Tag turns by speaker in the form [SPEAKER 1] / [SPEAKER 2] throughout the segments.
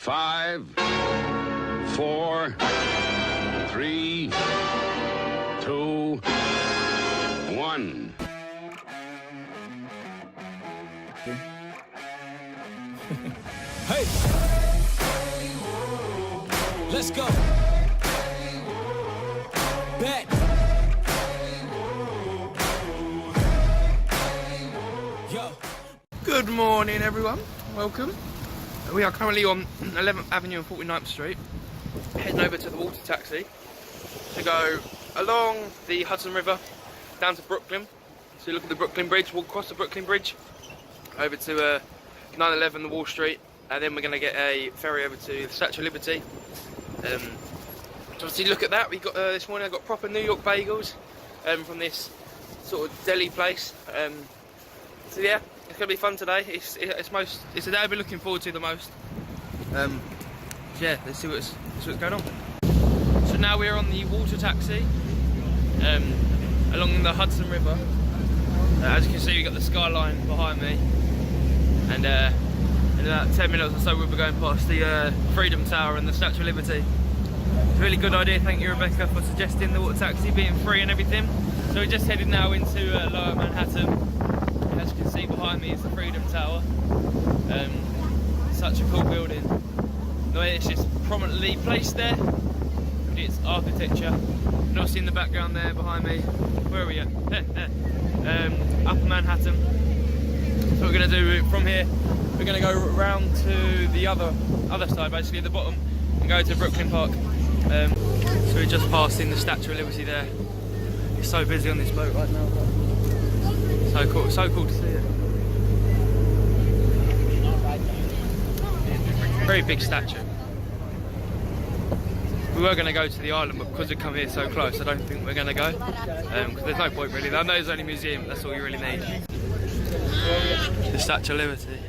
[SPEAKER 1] 5, 4, 3, 2, 1.
[SPEAKER 2] Hey, let's go. Bet. Yo.
[SPEAKER 3] Good morning, everyone. Welcome. We are currently on 11th Avenue and 49th Street, heading over to the water taxi to go along the Hudson River down to Brooklyn. So you look at the Brooklyn Bridge, walk across the Brooklyn Bridge over to 911 the Wall Street, and then we're going to get a ferry over to the Statue of Liberty. So obviously look at that. We got this morning I got proper New York bagels from this sort of deli place. So yeah, it's going to be fun today. It's the day I've been looking forward to the most. Yeah, let's see what's going on. So now we're on the water taxi along the Hudson River. As you can see, we've got the skyline behind me, and in about 10 minutes or so we'll be going past the Freedom Tower and the Statue of Liberty. It's a really good idea. Thank you, Rebecca, for suggesting the water taxi being free and everything. So we're just headed now into Lower Manhattan. As you can see behind me is the Freedom Tower. Such a cool building. The way it's just prominently placed there, its architecture. And obviously in the background there behind me, where are we at? Upper Manhattan. So what we're going to do from here, we're going to go round to the other side, basically the bottom, and go to Brooklyn Park. So we're just passing the Statue of Liberty there. It's so busy on this boat right now. So cool to see it. Very big statue. We were going to go to the island, but because we come here so close, I don't think we're going to go. Because there's no point really. I know there's only a museum, that's all you really need. The Statue of Liberty.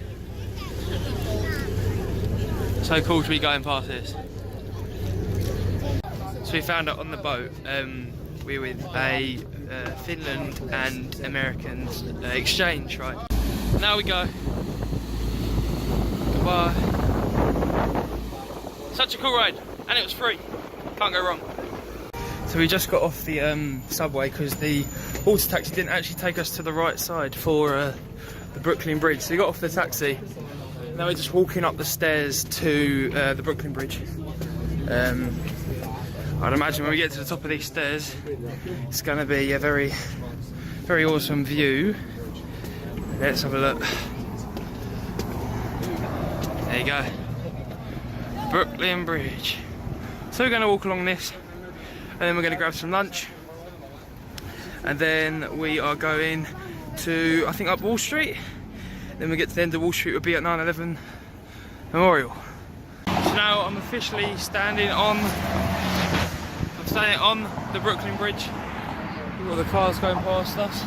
[SPEAKER 3] So cool to be going past this. So we found out on the boat, we're with a Finland and Americans exchange, right? Now we go. Goodbye. Such a cool ride, and it was free. Can't go wrong. So we just got off the subway because the water taxi didn't actually take us to the right side for the Brooklyn Bridge. So we got off the taxi. Now we're just walking up the stairs to the Brooklyn Bridge. I'd imagine when we get to the top of these stairs, it's going to be a very, very awesome view. Let's have a look. There you go. Brooklyn Bridge. So we're going to walk along this, and then we're going to grab some lunch. And then we are going to, I think, up Wall Street. Then we get to the end of Wall Street, we'll be at 9/11 Memorial. So now I'm officially standing on the Brooklyn Bridge. We've got the cars going past us.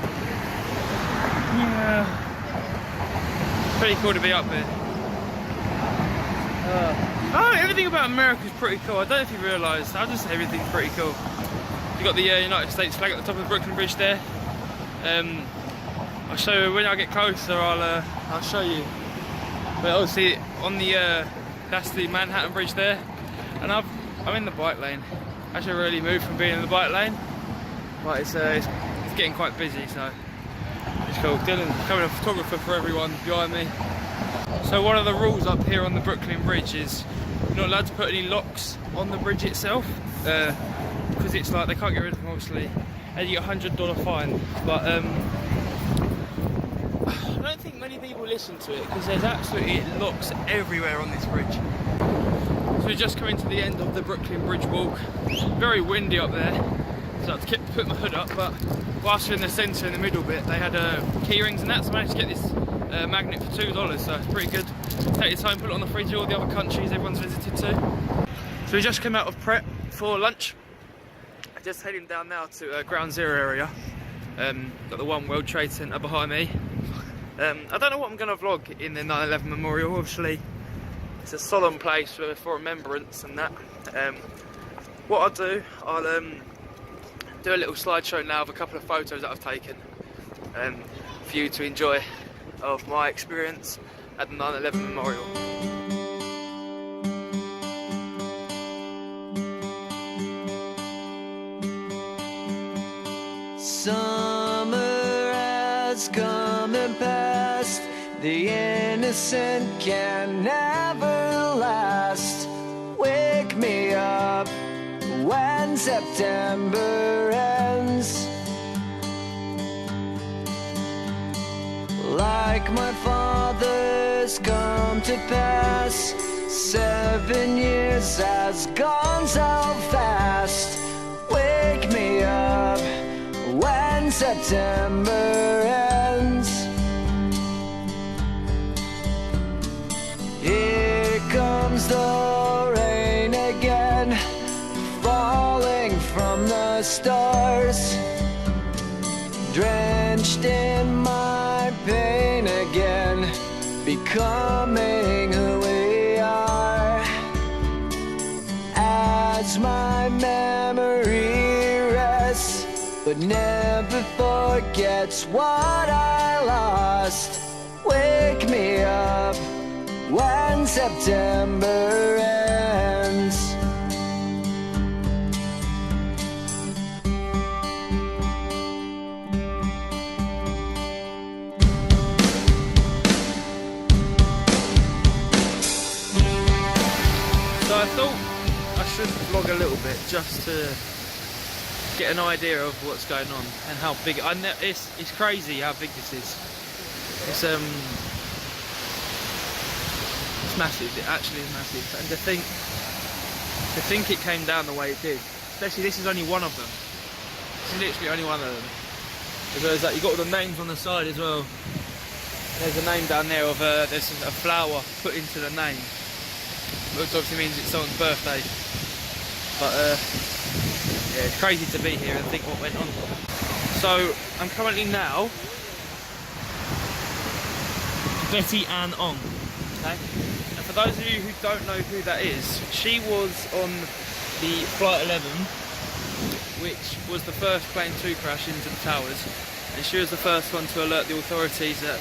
[SPEAKER 3] Yeah. Pretty cool to be up there. Everything about America is pretty cool. I don't know if you realise, I just say everything's pretty cool. You've got the United States flag at the top of the Brooklyn Bridge there. I'll show you when I get closer. I'll show you. But obviously on the that's the Manhattan Bridge there, and I'm in the bike lane. I should really move from being in the bike lane, but it's getting quite busy, so it's cool. Dylan's becoming a photographer for everyone behind me. So one of the rules up here on the Brooklyn Bridge is you're not allowed to put any locks on the bridge itself, because it's like they can't get rid of them obviously, and you get a $100 fine. But I don't think many people listen to it because there's absolutely locks everywhere on this bridge. So we're just coming to the end of the Brooklyn Bridge walk. Very windy up there, so I had to put my hood up, but whilst we're in the centre, in the middle bit, they had key rings and that, so I managed to get this magnet for $2, so it's pretty good. Take your time, put it on the fridge, all the other countries everyone's visited to. So we just came out of prep for lunch. Just heading down now to Ground Zero area. Got the One World Trade Center behind me. I don't know what I'm going to vlog in the 9/11 Memorial. Obviously, it's a solemn place for remembrance and that. What I'll do a little slideshow now of a couple of photos that I've taken for you to enjoy of my experience at the 9/11 Memorial.
[SPEAKER 4] Summer has come and passed. The innocent can never last. Wake me up when September ends. Like my father's come to pass, 7 years has gone so fast. Wake me up when September ends. Here comes the rain again, falling from the stars, drenched in my pain again, becoming who we are. As my memory rests, but never forgets what I lost. Wake me up when September ends.
[SPEAKER 3] So I thought I should vlog a little bit just to get an idea of what's going on and how big. It's crazy how big this is. It's massive. It actually is massive. And to think it came down the way it did. Especially this is only one of them. This is literally only one of them. Because you've got all the names on the side as well. There's a name down there of there's a flower put into the name, which obviously means it's someone's birthday. But yeah, it's crazy to be here and think what went on. So I'm currently now Betty Ann Ong. Okay? And for those of you who don't know who that is, she was on the Flight 11, which was the first plane to crash into the towers, and she was the first one to alert the authorities that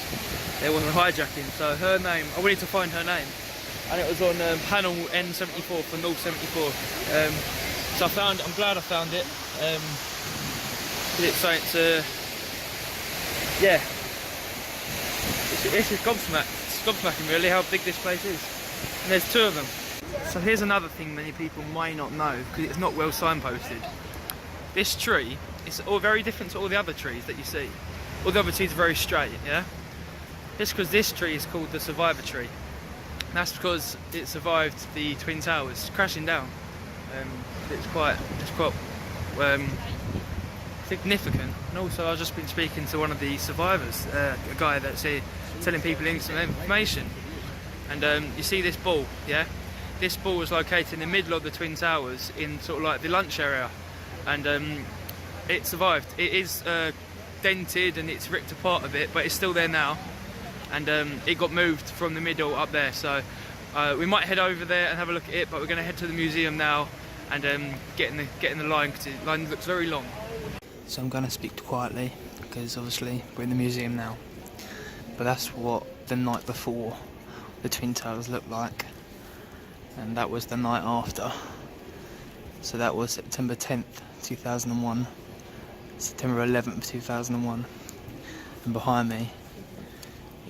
[SPEAKER 3] there was a hijacking. So her name, I wanted to find her name, and it was on panel N74 for North 74. So I'm glad I found it. It's something to, yeah, it's just gobsmacking really how big this place is. And there's two of them. So here's another thing many people may not know, because it's not well signposted. This tree is all very different to all the other trees that you see. All the other trees are very straight, yeah? Just because this tree is called the survivor tree. And that's because it survived the Twin Towers crashing down. It's quite significant. And also I've just been speaking to one of the survivors, a guy that's here telling people some information. And you see this ball, yeah? This ball was located in the middle of the Twin Towers in sort of like the lunch area. And it survived. It is dented and it's ripped apart a bit, but it's still there now. And it got moved from the middle up there. So we might head over there and have a look at it, but we're going to head to the museum now and get in the line, because the line looks very long. So I'm going to speak quietly because obviously we're in the museum now. But that's what the night before the Twin Towers looked like, and that was the night after. So that was September 10th, 2001, September 11th, 2001, and behind me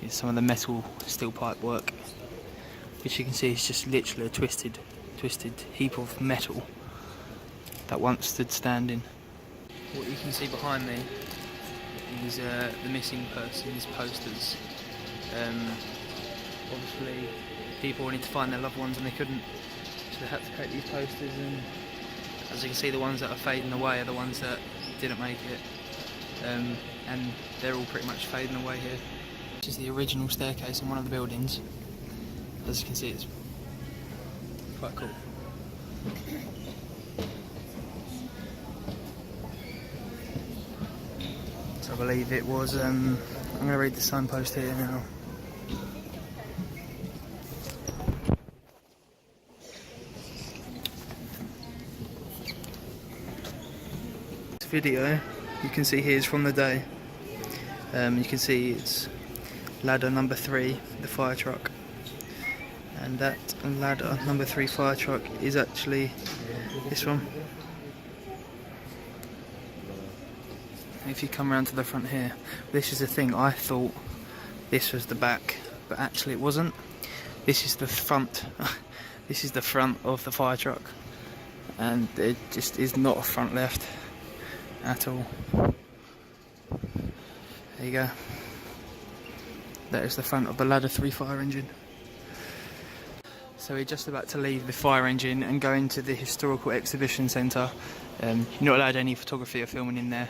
[SPEAKER 3] is some of the metal steel pipe work, which you can see is just literally a twisted heap of metal that once stood standing. What you can see behind me is the missing persons posters. Obviously people wanted to find their loved ones and they couldn't, so they had to create these posters, and as you can see the ones that are fading away are the ones that didn't make it, and they're all pretty much fading away here. This is the original staircase in one of the buildings. As you can see, it's quite cool. So I believe it was, I'm going to read the signpost here now. This video you can see here is from the day. You can see it's ladder number 3, the fire truck, and that ladder number 3 fire truck is actually this one. if you come around to the front here, this is the thing, I thought this was the back, but actually it wasn't. This is the front. This is the front of the fire truck, and it just is not a front lift at all. There you go. That is the front of the Ladder 3 fire engine. So we're just about to leave the fire engine and go into the historical exhibition centre. You're not allowed any photography or filming in there,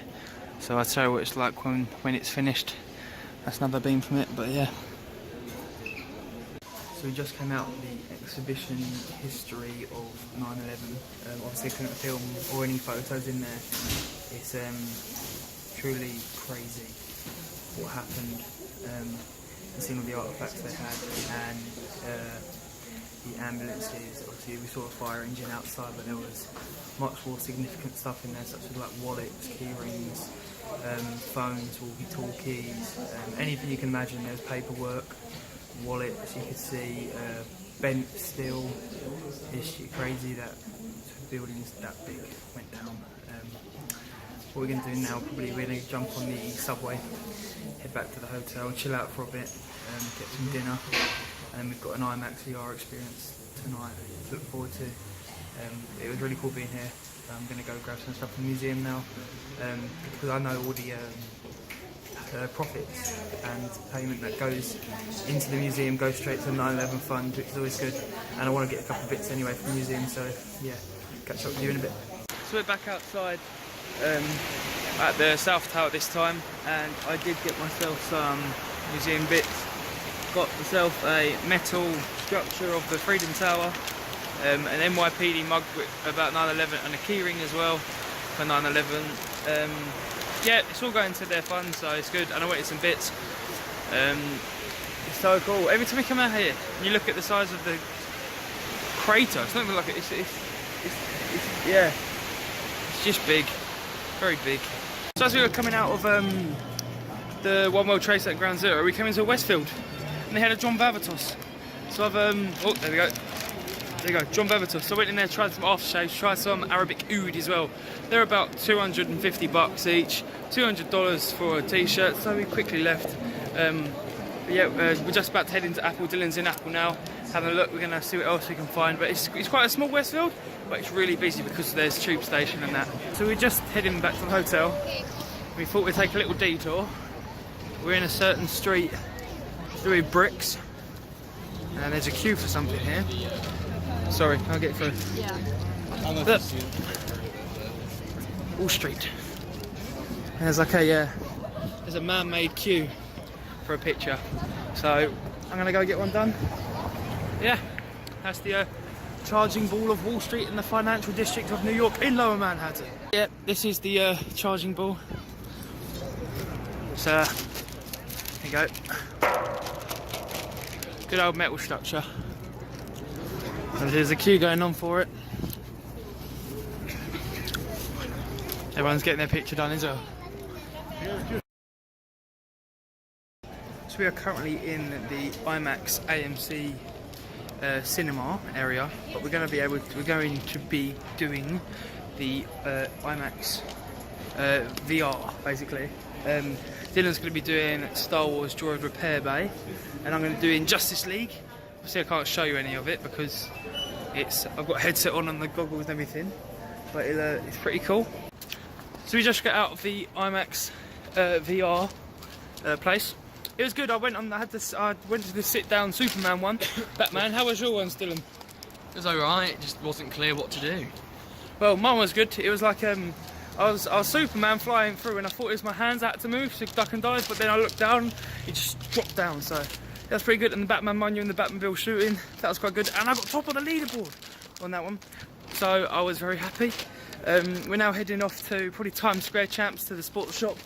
[SPEAKER 3] so I'll tell you what it's like when it's finished. That's another beam from it, but yeah. So we just came out of the exhibition history of 9/11. Obviously couldn't film or any photos in there. It's truly crazy what happened. And seeing all the artefacts they had, and the ambulances. Obviously we saw a fire engine outside, but there was much more significant stuff in there, such as like wallets, key rings, phones, walkie-talkies, anything you can imagine. There's paperwork, wallets you could see, bent steel. It's crazy that buildings that big went down. What we're going to do now, probably we're going to jump on the subway, head back to the hotel, chill out for a bit, get some dinner, and we've got an IMAX VR experience tonight to look forward to. It was really cool being here. I'm going to go grab some stuff from the museum now, because I know all the profits and payment that goes into the museum goes straight to the 9/11 fund, which is always good, and I want to get a couple of bits anyway from the museum, so yeah, catch up with you in a bit. So we're back outside at the South Tower this time, and I did get myself some museum bits. Got myself a metal structure of the Freedom Tower, an NYPD mug about 9/11, and a keyring as well for 9/11. Yeah, it's all going to their fund, so it's good, and I wanted some bits. It's so cool. Every time you come out here, you look at the size of the crater. It's not even like yeah, it's just big, very big. So as we were coming out of the One World Trade Center Ground Zero, we came into Westfield, and they had a John Bavitos. So I've oh, there we go. There you go, John Bavitos. So I went in there, tried some aftershaves, tried some Arabic oud as well. They're about $250 each, $200 for a t-shirt, so we quickly left. But yeah, we're just about to head into Apple. Dylan's in Apple now, having a look. We're going to see what else we can find. But it's quite a small Westfield, but it's really busy because there's tube station and that. So we're just heading back to the hotel. We thought we'd take a little detour. We're in a certain street through bricks, and there's a queue for something here. Sorry, I'll get through.
[SPEAKER 5] Yeah.
[SPEAKER 3] Look. Wall Street. And there's like there's a man-made queue for a picture. So I'm gonna go get one done. Yeah, that's the charging ball of Wall Street in the financial district of New York in Lower Manhattan. Yeah, this is the charging ball. So there you go. Good old metal structure. And there's a queue going on for it. Everyone's getting their picture done as well. So we are currently in the IMAX AMC cinema area, but we're going to be doing the IMAX VR basically. Dylan's going to be doing Star Wars Droid Repair Bay, and I'm going to do in Justice League. Obviously I can't show you any of it because I've got a headset on and the goggles and everything, but it's pretty cool. So we just got out of the IMAX VR place. It was good. I went to the sit-down Superman one. Batman, how was your one, Dylan?
[SPEAKER 6] It was alright, it just wasn't clear what to do.
[SPEAKER 3] Well, mine was good. It was like I was Superman flying through, and I thought it was my hands I had to move to duck and dive, but then I looked down, it just dropped down. So that's pretty good. And the Batman menu and the Batmobile shooting, that was quite good. And I got top of the leaderboard on that one, so I was very happy. We're now heading off to probably Times Square Champs, to the sports shop,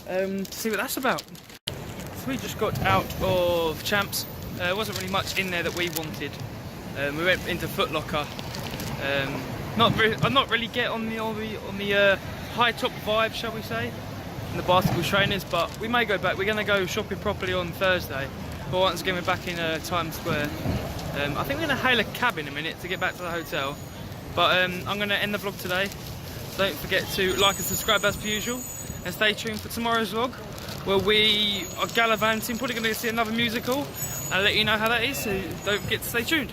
[SPEAKER 3] to see what that's about. So we just got out of Champs. There wasn't really much in there that we wanted. We went into Foot Locker. I'm not really get on the high top vibe, shall we say, and the basketball trainers, but we may go back. We're going to go shopping properly on Thursday. But once again, we're back in Times Square. I think we're going to hail a cab in a minute to get back to the hotel. But I'm going to end the vlog today. Don't forget to like and subscribe as per usual. and stay tuned for tomorrow's vlog, where we are gallivanting, probably going to see another musical. I'll let you know how that is, so don't forget to stay tuned.